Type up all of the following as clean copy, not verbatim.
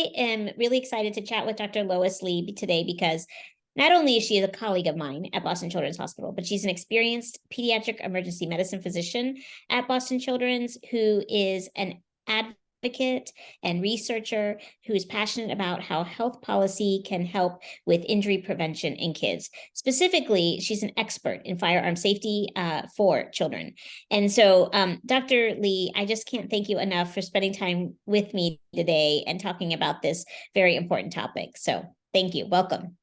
I am really excited to chat with Dr. Lois Lee today because not only is she a colleague of mine at Boston Children's Hospital, but she's an experienced pediatric emergency medicine physician at Boston Children's who is an advocate and researcher who is passionate about how health policy can help with injury prevention in kids. Specifically, she's an expert in firearm safety for children. And so, Dr. Lee, I just can't thank you enough for spending time with me today and talking about this very important topic. So thank you. Welcome.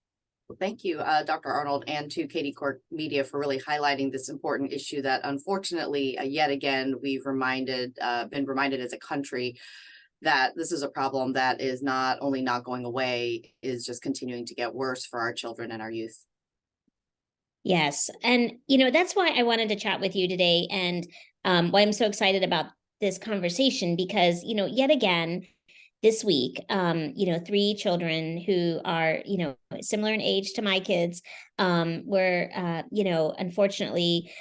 Well, thank you, Dr. Arnold, and to Couric Media for really highlighting this important issue that unfortunately, yet again, we've been reminded as a country that this is a problem that is not only not going away, is just continuing to get worse for our children and our youth. Yes. And, that's why I wanted to chat with you today and why I'm so excited about this conversation because, yet again, this week, 3 children who are, similar in age to my kids were, unfortunately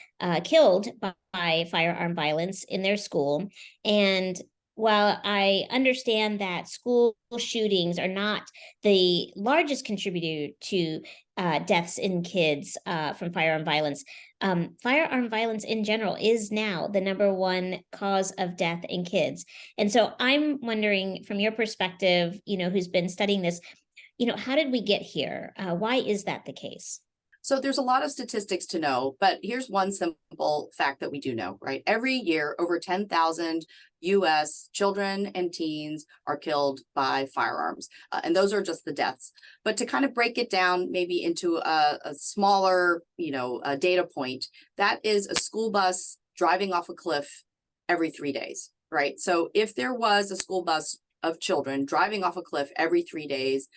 killed by firearm violence in their school. And while I understand that school shootings are not the largest contributor to deaths in kids from firearm violence in general is now the #1 cause of death in kids. And so I'm wondering, from your perspective, who's been studying this, how did we get here? Why is that the case? So there's a lot of statistics to know, but here's one simple fact that we do know, right? Every year, over 10,000 U.S. children and teens are killed by firearms. And those are just the deaths. But to kind of break it down maybe into a smaller, a data point, that is a school bus driving off a cliff every 3 days, right? So if there was a school bus of children driving off a cliff every 3 days,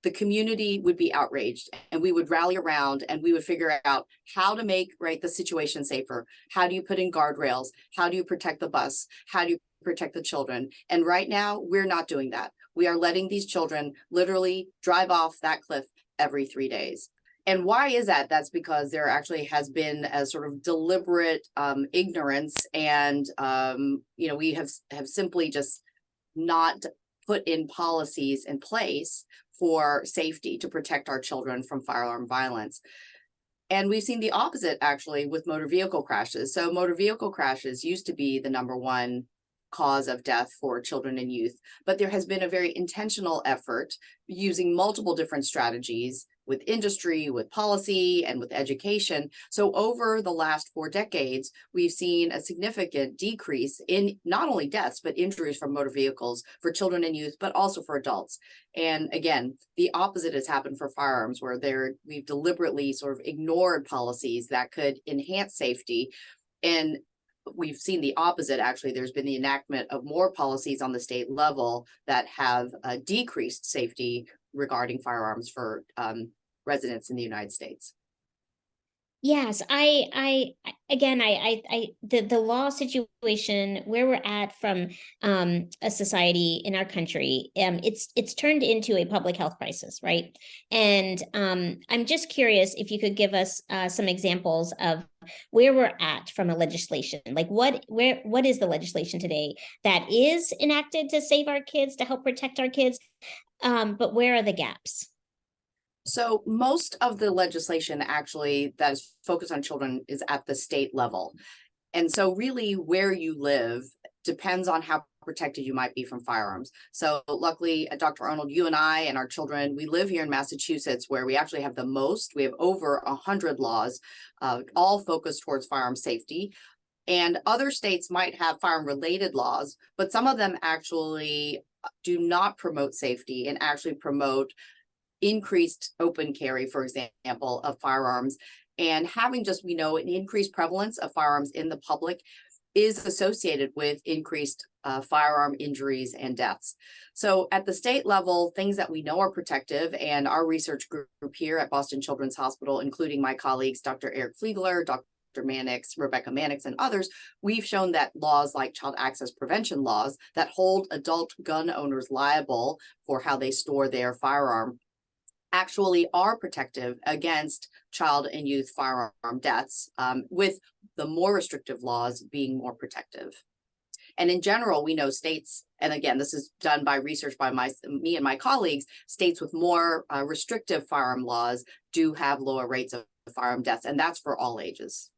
the community would be outraged and we would rally around and we would figure out how to make the situation safer. How do you put in guardrails? How do you protect the bus? How do you protect the children? And right now we're not doing that. We are letting these children literally drive off that cliff every 3 days. And why is that? That's because there actually has been a sort of deliberate ignorance and, we have simply just not put in policies in place for safety to protect our children from firearm violence. And we've seen the opposite actually with motor vehicle crashes. So motor vehicle crashes used to be the #1 cause of death for children and youth, but there has been a very intentional effort using multiple different strategies with industry, with policy, and with education. So over the last 4 decades, we've seen a significant decrease in not only deaths, but injuries from motor vehicles for children and youth, but also for adults. And again, the opposite has happened for firearms, where we've deliberately sort of ignored policies that could enhance safety. And we've seen the opposite. Actually, there's been the enactment of more policies on the state level that have decreased safety regarding firearms for residents in the United States. Yes, the law situation where we're at from a society in our country, it's turned into a public health crisis, right? And I'm just curious if you could give us some examples of where we're at from a legislation. Like what is the legislation today that is enacted to save our kids, to help protect our kids? But where are the gaps? So most of the legislation actually that is focused on children is at the state level. And so really where you live depends on how protected you might be from firearms. So luckily, Dr. Arnold, you and I and our children, we live here in Massachusetts, where we actually have we have over 100 laws, all focused towards firearm safety. And other states might have firearm related laws, but some of them actually do not promote safety and actually promote increased open carry, for example, of firearms. And having an increased prevalence of firearms in the public is associated with increased firearm injuries and deaths. So at the state level, things that we know are protective, and our research group here at Boston Children's Hospital, including my colleagues, Dr. Eric Fliegler, Dr. Rebecca Mannix, and others, we've shown that laws like child access prevention laws that hold adult gun owners liable for how they store their firearm actually are protective against child and youth firearm deaths, with the more restrictive laws being more protective. And in general, we know states, and again, this is done by research by me and my colleagues, states with more restrictive firearm laws do have lower rates of firearm deaths, and that's for all ages.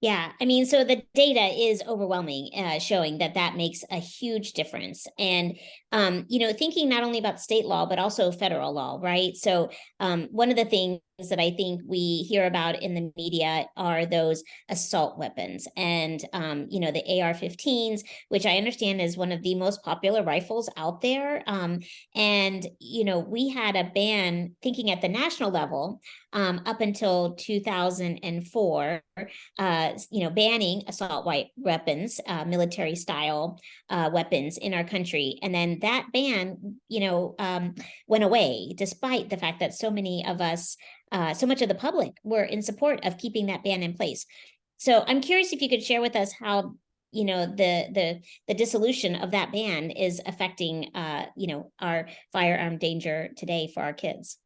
Yeah, I mean, so the data is overwhelming, showing that that makes a huge difference. And, thinking not only about state law, but also federal law, right? So one of the things that I think we hear about in the media are those assault weapons and, the AR-15s, which I understand is one of the most popular rifles out there. We had a ban thinking at the national level up until 2004, banning assault weapons, military style weapons in our country. And then that ban, went away, despite the fact that so many of us, so much of the public were in support of keeping that ban in place. So I'm curious if you could share with us how, the dissolution of that ban is affecting, our firearm danger today for our kids.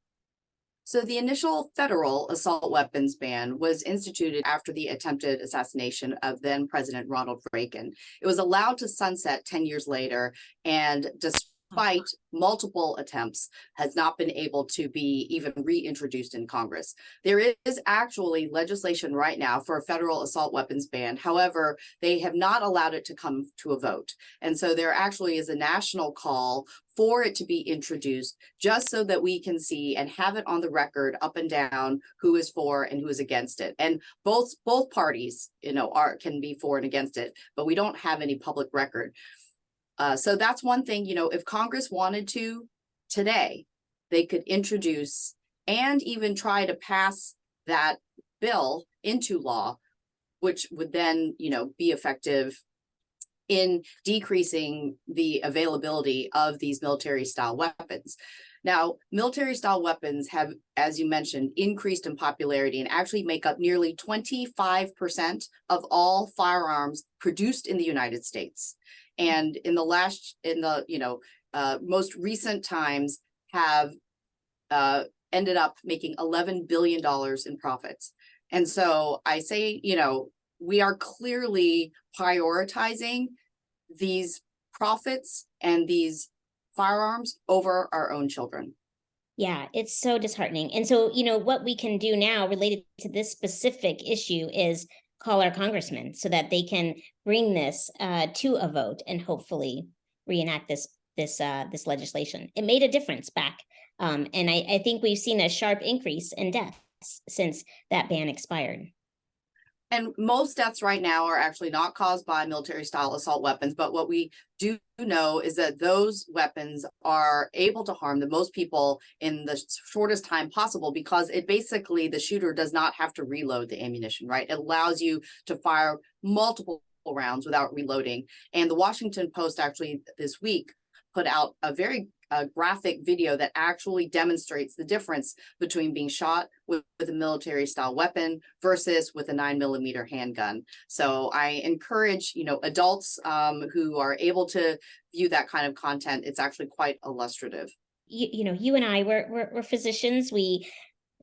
So the initial federal assault weapons ban was instituted after the attempted assassination of then President Ronald Reagan. It was allowed to sunset 10 years later, and despite multiple attempts, has not been able to be even reintroduced in Congress. There is actually legislation right now for a federal assault weapons ban. However, they have not allowed it to come to a vote. And so there actually is a national call for it to be introduced, just so that we can see and have it on the record up and down who is for and who is against it. And both parties, can be for and against it, but we don't have any public record. So that's one thing, if Congress wanted to today, they could introduce and even try to pass that bill into law, which would then, be effective in decreasing the availability of these military style weapons. Now, military style weapons have, as you mentioned, increased in popularity and actually make up nearly 25% of all firearms produced in the United States. And in the most recent times have ended up making $11 billion in profits. And so I say, we are clearly prioritizing these profits and these firearms over our own children. Yeah, it's so disheartening. And so, what we can do now related to this specific issue is call our congressmen so that they can bring this to a vote and hopefully reenact this legislation. It made a difference back. And I think we've seen a sharp increase in deaths since that ban expired. And most deaths right now are actually not caused by military style assault weapons. But what we do know is that those weapons are able to harm the most people in the shortest time possible, because the shooter does not have to reload the ammunition, right? It allows you to fire multiple rounds without reloading. And the Washington Post actually this week put out a very graphic video that actually demonstrates the difference between being shot with a military style weapon versus with a 9mm handgun. So I encourage, adults who are able to view that kind of content. It's actually quite illustrative. You and I, we're physicians. We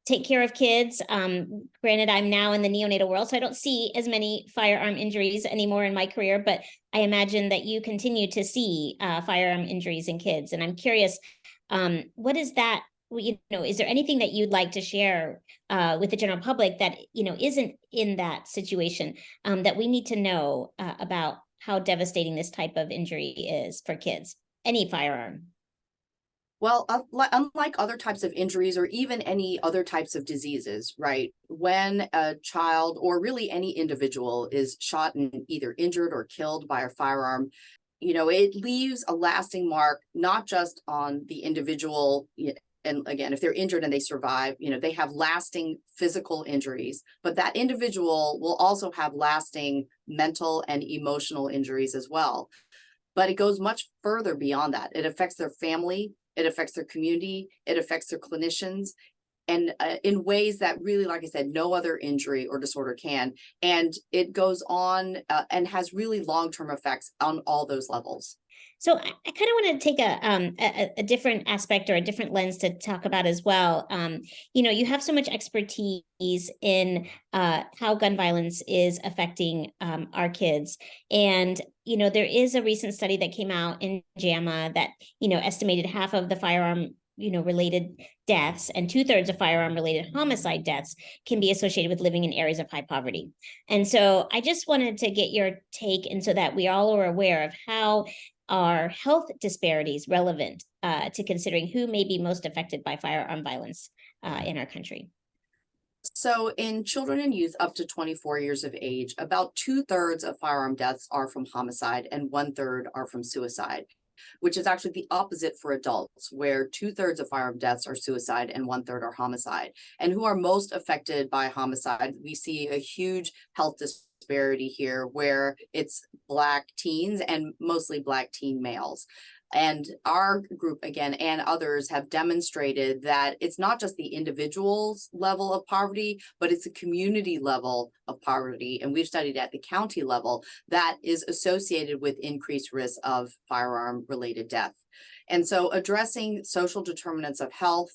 take care of kids. Granted, I'm now in the neonatal world, so I don't see as many firearm injuries anymore in my career, but I imagine that you continue to see firearm injuries in kids. And I'm curious, what is that? Is there anything that you'd like to share with the general public that, isn't in that situation that we need to know about how devastating this type of injury is for kids, any firearm? Well, unlike other types of injuries or even any other types of diseases, right? When a child or really any individual is shot and either injured or killed by a firearm, it leaves a lasting mark, not just on the individual. And again, if they're injured and they survive, they have lasting physical injuries, but that individual will also have lasting mental and emotional injuries as well. But it goes much further beyond that. It affects their family. It affects their community, it affects their clinicians, and in ways that really, like I said, no other injury or disorder can. And it goes on and has really long-term effects on all those levels. So I kind of want to take a different aspect or a different lens to talk about as well. You have so much expertise in how gun violence is affecting our kids. And, there is a recent study that came out in JAMA that, estimated half of the firearm related deaths and 2/3 of firearm related homicide deaths can be associated with living in areas of high poverty. And so I just wanted to get your take, and so that we all are aware of how are health disparities relevant to considering who may be most affected by firearm violence in our country. So in children and youth up to 24 years of age, about 2/3 of firearm deaths are from homicide and 1/3 are from suicide, which is actually the opposite for adults, where 2/3 of firearm deaths are suicide and 1/3 are homicide. And who are most affected by homicide, we see a huge health disparity here, where it's Black teens and mostly Black teen males. And our group, again, and others have demonstrated that it's not just the individual's level of poverty, but it's a community level of poverty. And we've studied at the county level that is associated with increased risk of firearm related death. And so addressing social determinants of health,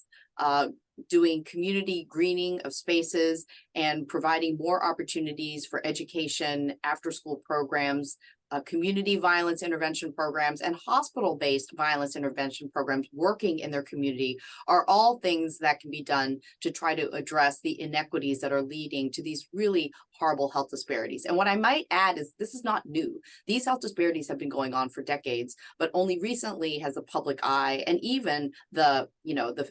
doing community greening of spaces, and providing more opportunities for education, after school programs, community violence intervention programs, and hospital-based violence intervention programs working in their community are all things that can be done to try to address the inequities that are leading to these really horrible health disparities. And what I might add is this is not new. These health disparities have been going on for decades, but only recently has the public eye and even the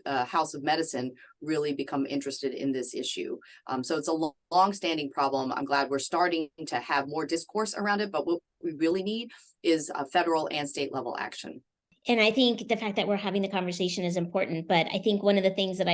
House of Medicine really become interested in this issue. So it's a long-standing problem. I'm glad we're starting to have more discourse around it, but what we really need is a federal and state level action. And I think the fact that we're having the conversation is important, but I think one of the things that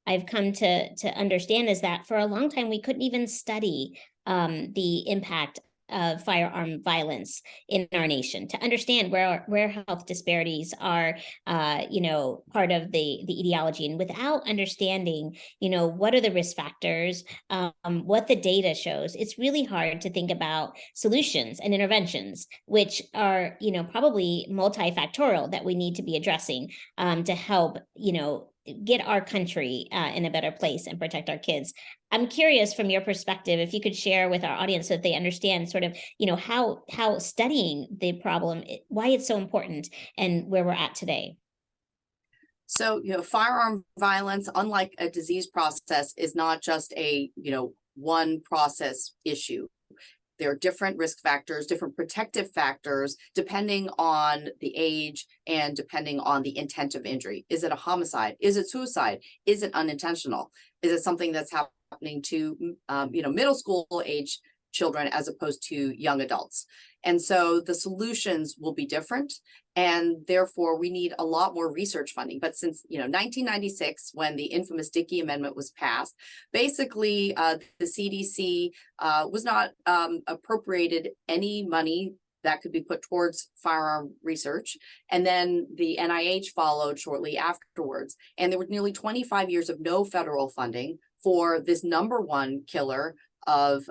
I've come to understand is that for a long time we couldn't even study the impact of firearm violence in our nation, to understand where health disparities are part of the etiology. And without understanding what are the risk factors, what the data shows, it's really hard to think about solutions and interventions, which are probably multifactorial, that we need to be addressing to help get our country in a better place and protect our kids. I'm curious, from your perspective, if you could share with our audience so that they understand sort of, how studying the problem, why it's so important, and where we're at today. So, firearm violence, unlike a disease process, is not just a, one process issue. There are different risk factors, different protective factors, depending on the age and depending on the intent of injury. Is it a homicide? Is it suicide? Is it unintentional? Is it something that's happening to, middle school age children as opposed to young adults? And so the solutions will be different. And therefore, we need a lot more research funding. But since 1996, when the infamous Dickey Amendment was passed, basically the CDC was not appropriated any money that could be put towards firearm research. And then the NIH followed shortly afterwards. And there were nearly 25 years of no federal funding for this number one killer of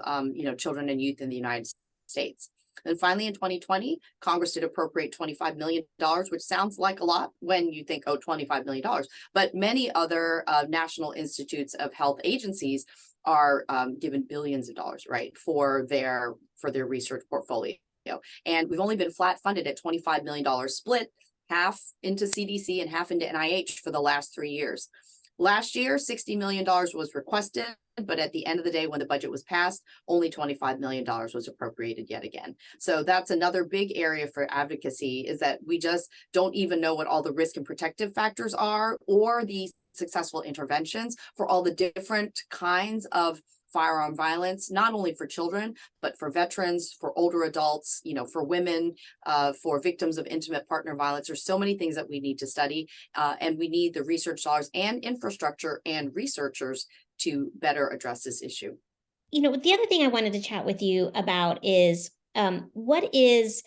children and youth in the United States. And finally, in 2020, Congress did appropriate $25 million, which sounds like a lot when you think, oh, $25 million. But many other national institutes of health agencies are given billions of dollars, right, for their research portfolio. And we've only been flat funded at $25 million, split half into CDC and half into NIH for the last 3 years. Last year, $60 million was requested, but at the end of the day, when the budget was passed, only $25 million was appropriated yet again. So that's another big area for advocacy, is that we just don't even know what all the risk and protective factors are, or the successful interventions for all the different kinds of firearm violence, not only for children, but for veterans, for older adults, for women, for victims of intimate partner violence. There's so many things that we need to study, and we need the research dollars and infrastructure and researchers to better address this issue. The other thing I wanted to chat with you about is what is,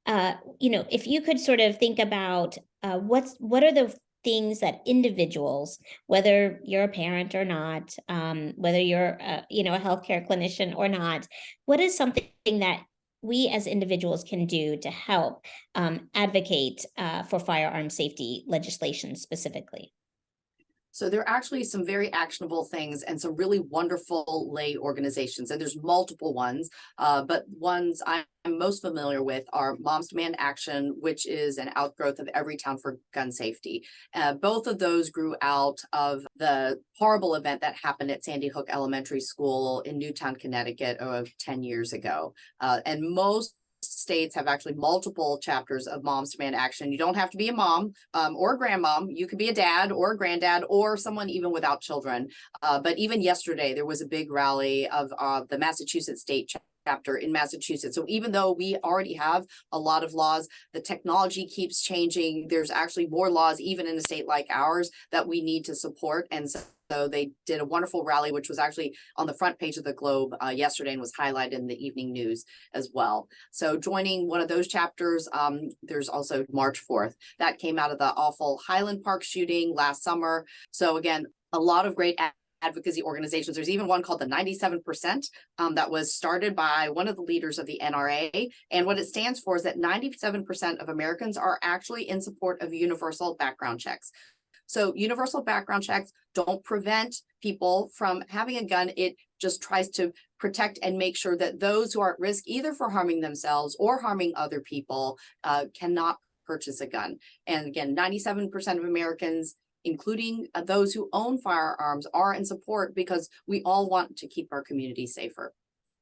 if you could sort of think about what are the things that individuals, whether you're a parent or not, whether you're a healthcare clinician or not, what is something that we as individuals can do to help advocate for firearm safety legislation specifically? So there are actually some very actionable things and some really wonderful lay organizations, and there's multiple ones, but ones I'm most familiar with are Moms Demand Action, which is an outgrowth of Everytown for Gun Safety. Both of those grew out of the horrible event that happened at Sandy Hook Elementary School in Newtown, Connecticut, 10 years ago. And most states have actually multiple chapters of Moms Demand Action. You don't have to be a mom or a grandmom. You could be a dad or a granddad or someone even without children. But even yesterday, there was a big rally of the Massachusetts state chapter in Massachusetts. So even though we already have a lot of laws, the technology keeps changing. There's actually more laws, even in a state like ours, that we need to support. And so they did a wonderful rally, which was actually on the front page of the Globe yesterday and was highlighted in the evening news as well. So joining one of those chapters, there's also March 4th. That came out of the awful Highland Park shooting last summer. So again, a lot of great advocacy organizations. There's even one called the 97% that was started by one of the leaders of the NRA. And what it stands for is that 97% of Americans are actually in support of universal background checks. So universal background checks don't prevent people from having a gun. It just tries to protect and make sure that those who are at risk, either for harming themselves or harming other people, cannot purchase a gun. And again, 97% of Americans, including those who own firearms, are in support because we all want to keep our community safer.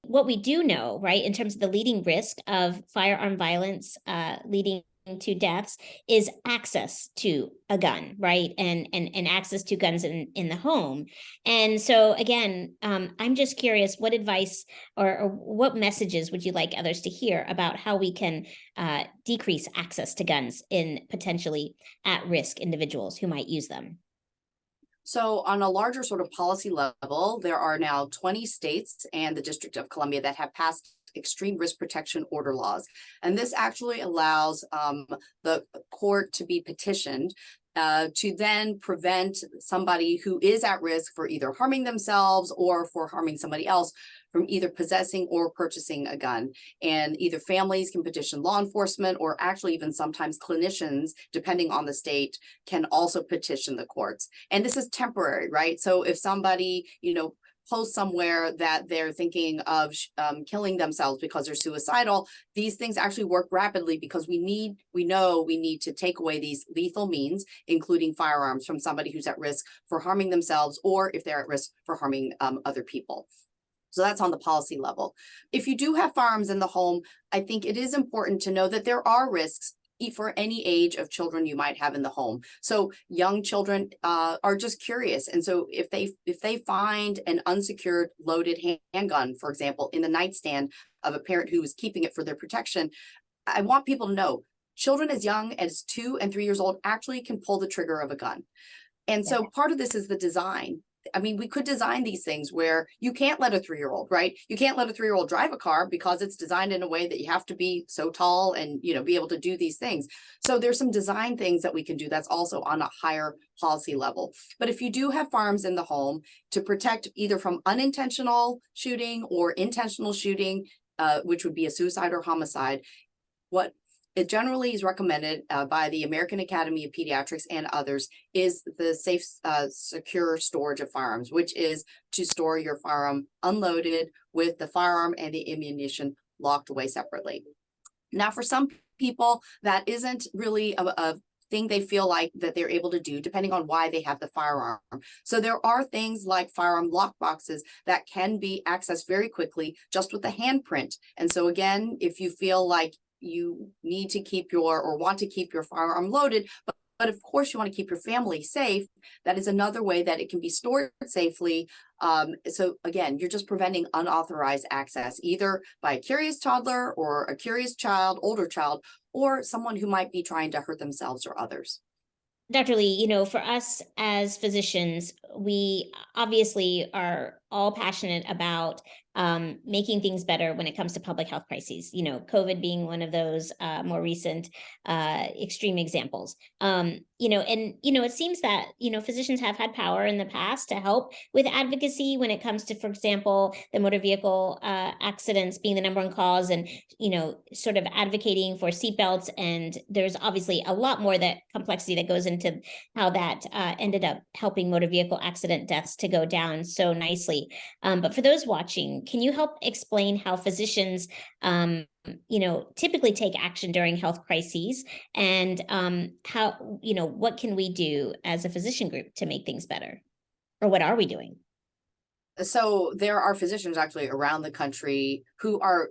What we do know, right, in terms of the leading risk of firearm violence leading to deaths is access to a gun, right? And access to guns in the home. And so again, I'm just curious, what advice or what messages would you like others to hear about how we can decrease access to guns in potentially at-risk individuals who might use them? So on a larger sort of policy level, there are now 20 states and the District of Columbia that have passed extreme risk protection order laws. And this actually allows the court to be petitioned to then prevent somebody who is at risk for either harming themselves or for harming somebody else from either possessing or purchasing a gun. And either families can petition law enforcement, or actually even sometimes clinicians, depending on the state, can also petition the courts. And this is temporary, right? So if somebody, post somewhere that they're thinking of killing themselves because they're suicidal, these things actually work rapidly because we know we need to take away these lethal means, including firearms, from somebody who's at risk for harming themselves or if they're at risk for harming other people. So that's on the policy level. If you do have firearms in the home, I think it is important to know that there are risks for any age of children you might have in the home. So young children are just curious. And so if they find an unsecured loaded handgun, for example, in the nightstand of a parent who is keeping it for their protection, I want people to know children as young as 2 and 3 years old actually can pull the trigger of a gun. And so part of this is the design. I mean, we could design these things where you can't let a 3-year-old, right? You can't let a 3-year-old drive a car because it's designed in a way that you have to be so tall and, be able to do these things. So there's some design things that we can do that's also on a higher policy level. But if you do have firearms in the home to protect either from unintentional shooting or intentional shooting, which would be a suicide or homicide, what it generally is recommended by the American Academy of Pediatrics and others is the safe, secure storage of firearms, which is to store your firearm unloaded with the firearm and the ammunition locked away separately. Now, for some people, that isn't really a thing they feel like that they're able to do, depending on why they have the firearm. So there are things like firearm lock boxes that can be accessed very quickly just with a handprint. And so again, if you feel like you need to keep or want to keep your firearm loaded, but of course you want to keep your family safe, that is another way that it can be stored safely. So again, you're just preventing unauthorized access, either by a curious toddler or a curious child, older child, or someone who might be trying to hurt themselves or others. Dr. Lee, for us as physicians, we obviously are all passionate about making things better when it comes to public health crises, COVID being one of those more recent extreme examples. It seems that, physicians have had power in the past to help with advocacy when it comes to, for example, the motor vehicle accidents being the number one cause, and, sort of advocating for seatbelts. And there's obviously a lot more that complexity that goes into how that ended up helping motor vehicle accident deaths to go down so nicely. But for those watching, can you help explain how physicians, typically take action during health crises, and how, what can we do as a physician group to make things better? Or what are we doing? So there are physicians actually around the country who are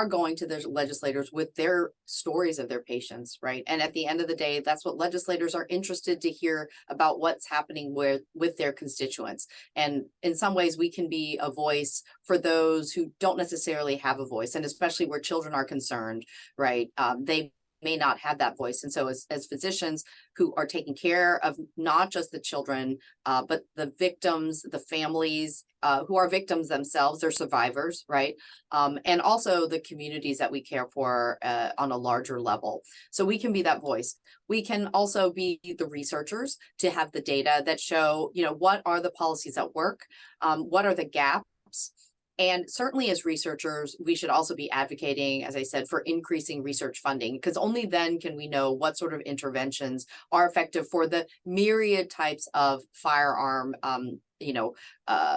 going to their legislators with their stories of their patients, right? And at the end of the day, that's what legislators are interested to hear about, what's happening with their constituents. And in some ways, we can be a voice for those who don't necessarily have a voice, and especially where children are concerned, right? They may not have that voice. And so as physicians who are taking care of not just the children, but the victims, the families who are victims themselves, they're survivors, right? And also the communities that we care for on a larger level. So we can be that voice. We can also be the researchers to have the data that show, what are the policies at work? What are the gaps? And certainly as researchers, we should also be advocating, as I said, for increasing research funding, because only then can we know what sort of interventions are effective for the myriad types of firearm,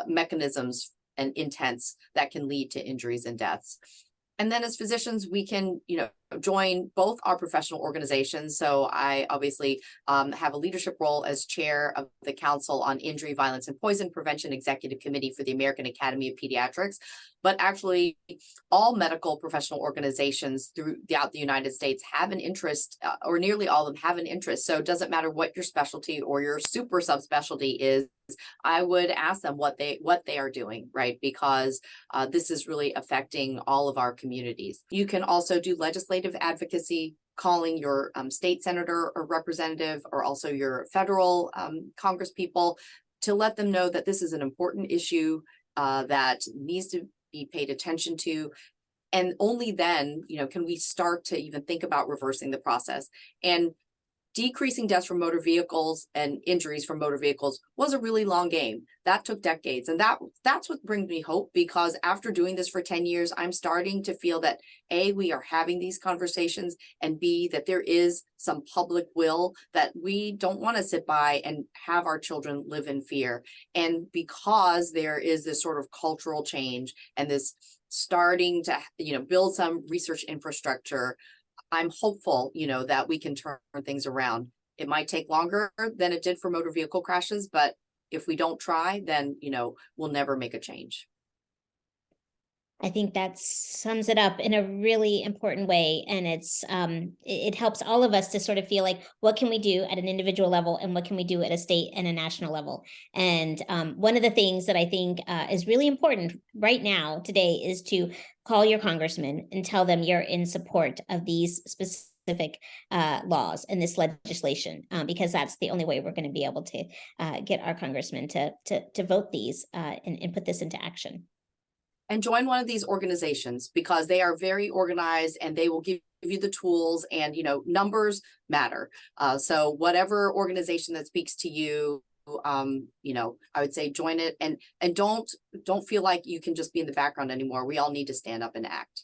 mechanisms and intents that can lead to injuries and deaths. And then as physicians, we can, join both our professional organizations. So I obviously have a leadership role as chair of the Council on Injury, Violence, and Poison Prevention Executive Committee for the American Academy of Pediatrics. But actually, all medical professional organizations throughout the United States have an interest, or nearly all of them have an interest. So it doesn't matter what your specialty or your super subspecialty is. I would ask them what they are doing, right? Because this is really affecting all of our communities. You can also do legislative advocacy, calling your state senator or representative, or also your federal congresspeople, to let them know that this is an important issue that needs to be paid attention to. And only then, can we start to even think about reversing the process. And decreasing deaths from motor vehicles and injuries from motor vehicles was a really long game. That took decades. And that's what brings me hope, because after doing this for 10 years, I'm starting to feel that A, we are having these conversations, and B, that there is some public will, that we don't want to sit by and have our children live in fear. And because there is this sort of cultural change and this starting to, build some research infrastructure, I'm hopeful, that we can turn things around. It might take longer than it did for motor vehicle crashes, but if we don't try, then, we'll never make a change. I think that sums it up in a really important way. And it helps all of us to sort of feel like, what can we do at an individual level, and what can we do at a state and a national level? And one of the things that I think is really important right now today is to call your congressman and tell them you're in support of these specific laws and this legislation, because that's the only way we're going to be able to get our congressmen to vote these and put this into action. And join one of these organizations, because they are very organized and they will give you the tools, and numbers matter. So whatever organization that speaks to you, I would say join it, and don't feel like you can just be in the background anymore. We all need to stand up and act.